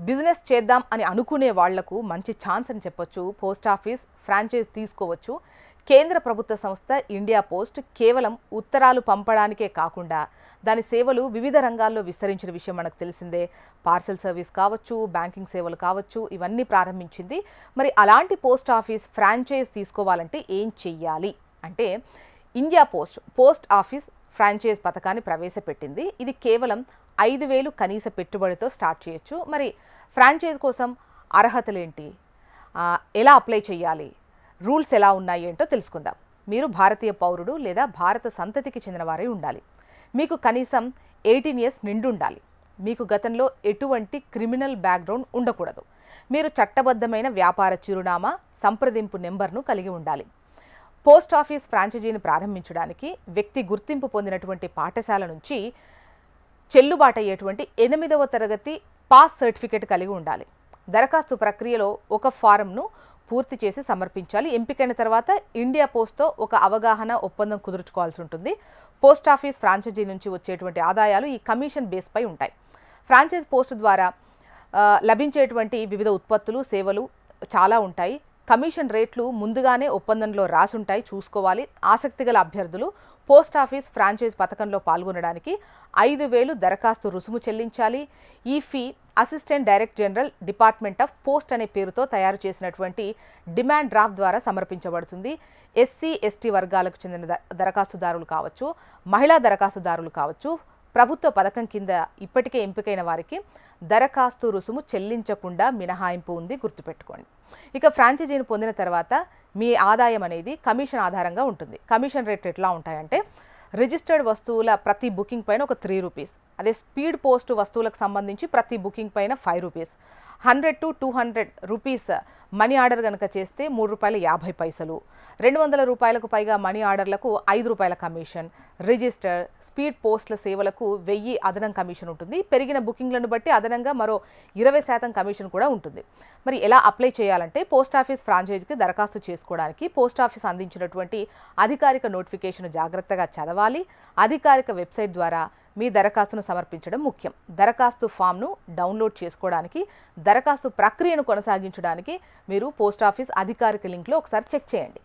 Business చేద్దాం అని అనుకునే వాళ్లకు మంచి ఛాన్స్ అని చెప్పొచ్చు. పోస్ట్ ఆఫీస్ ఫ్రాంచైజ్ తీసుకోవచ్చు. కేంద్ర ప్రభుత్వ సంస్థ ఇండియా పోస్ట్ కేవలం ఉత్తరాలు పంపడానికే కాకుండా దాని సేవలు వివిధ రంగాల్లో విస్తరించిన విషయం మనకు తెలిసిందే. పార్సల్ సర్వీస్ కావచ్చు, బ్యాంకింగ్ సేవలు కావచ్చు, ఇవన్నీ ప్రారంభించింది. మరి అలాంటి పోస్ట్ ఆఫీస్ ఫ్రాంచైజ్ తీసుకోవాలంటే ఏం చెయ్యాలి అంటే, ఇండియా పోస్ట్ ఆఫీస్ ఫ్రాంచైజ్ పథకాన్ని ప్రవేశపెట్టింది. ఇది కేవలం 5,000 కనీస పెట్టుబడితో స్టార్ట్ చేయొచ్చు. మరి ఫ్రాంచైజ్ కోసం అర్హతలేంటి, ఎలా అప్లై చేయాలి, రూల్స్ ఎలా ఉన్నాయి ఏంటో తెలుసుకుందాం. మీరు భారతీయ పౌరుడు లేదా భారత సంతతికి చెందిన వారై ఉండాలి. మీకు కనీసం 18 years నిండి ఉండాలి. మీకు గతంలో ఎటువంటి క్రిమినల్ బ్యాక్గ్రౌండ్ ఉండకూడదు. మీరు చట్టబద్ధమైన వ్యాపార చిరునామా, సంప్రదింపు నెంబర్ను కలిగి ఉండాలి. పోస్ట్ ఆఫీస్ ఫ్రాంచైజీని ప్రారంభించడానికి వ్యక్తి గుర్తింపు పొందినటువంటి పాఠశాల నుంచి చెల్లుబాటు అయ్యేటువంటి 8వ తరగతి పాస్ సర్టిఫికేట్ కలిగి ఉండాలి. దరఖాస్తు ప్రక్రియలో ఒక ఫారంను పూర్తి చేసి సమర్పించాలి. ఎంపికైన తర్వాత ఇండియా పోస్ట్తో ఒక అవగాహన ఒప్పందం కుదుర్చుకోవాల్సి ఉంటుంది. పోస్ట్ ఆఫీస్ ఫ్రాంచైజీ నుంచి వచ్చేటువంటి ఆదాయాలు ఈ కమిషన్ బేస్పై ఉంటాయి. ఫ్రాంచైజ్ పోస్ట్ ద్వారా లభించేటువంటి వివిధ ఉత్పత్తులు, సేవలు చాలా ఉంటాయి. కమిషన్ రేట్లు ముందుగానే ఒప్పందంలో రాసుంటాయి, చూసుకోవాలి. ఆసక్తి గల అభ్యర్థులు పోస్ట్ ఆఫీస్ ఫ్రాంచైజ్ పథకంలో పాల్గొనడానికి 5,000 దరఖాస్తు రుసుము చెల్లించాలి. ఈ fee assistant director general, department of post అనే పేరుతో తయారు చేసినటువంటి డిమాండ్ డ్రాఫ్ట్ ద్వారా సమర్పించబడుతుంది. ఎస్సీ, ఎస్టీ వర్గాలకు చెందిన దరఖాస్తుదారులు కావచ్చు, మహిళా దరఖాస్తుదారులు కావచ్చు, ప్రభుత్వ పథకం కింద ఇప్పటికే ఎంపికైన వారికి దరఖాస్తు రుసుము చెల్లించకుండా మినహాయింపు ఉంది, గుర్తుపెట్టుకోండి. ఇక ఫ్రాంచైజీని పొందిన తర్వాత మీ ఆదాయం అనేది కమిషన్ ఆధారంగా ఉంటుంది. కమిషన్ రేట్ ఎట్లా ఉంటాయంటే, రిజిస్టర్డ్ వస్తువుల ప్రతి బుకింగ్ పైన ఒక ₹3, అదే స్పీడ్ పోస్ట్ వస్తువులకు సంబంధించి ప్రతి బుకింగ్ పైన ₹5, 100 to 200 రూపీస్ మనీ ఆర్డర్ కనుక చేస్తే ₹3.50, ₹200 పైగా మనీ ఆర్డర్లకు ₹5 కమిషన్, రిజిస్టర్ స్పీడ్ పోస్టుల సేవలకు 1000 అదనం కమిషన్ ఉంటుంది. పెరిగిన బుకింగ్లను బట్టి అదనంగా మరో 20% కమిషన్ కూడా ఉంటుంది. మరి ఎలా అప్లై చేయాలంటే, పోస్ట్ ఆఫీస్ ఫ్రాంచైజీకి దరఖాస్తు చేసుకోవడానికి పోస్ట్ ఆఫీస్ అందించినటువంటి అధికారిక నోటిఫికేషన్ జాగ్రత్తగా చదవాలి. అధికారిక వెబ్సైట్ ద్వారా మీ దరఖాస్తును సమర్పించడం ముఖ్యం. దరఖాస్తు ఫామ్ను డౌన్లోడ్ చేసుకోవడానికి, దరఖాస్తు ప్రక్రియను కొనసాగించడానికి మీరు పోస్ట్ ఆఫీస్ అధికారిక లింక్లో ఒకసారి చెక్ చేయండి.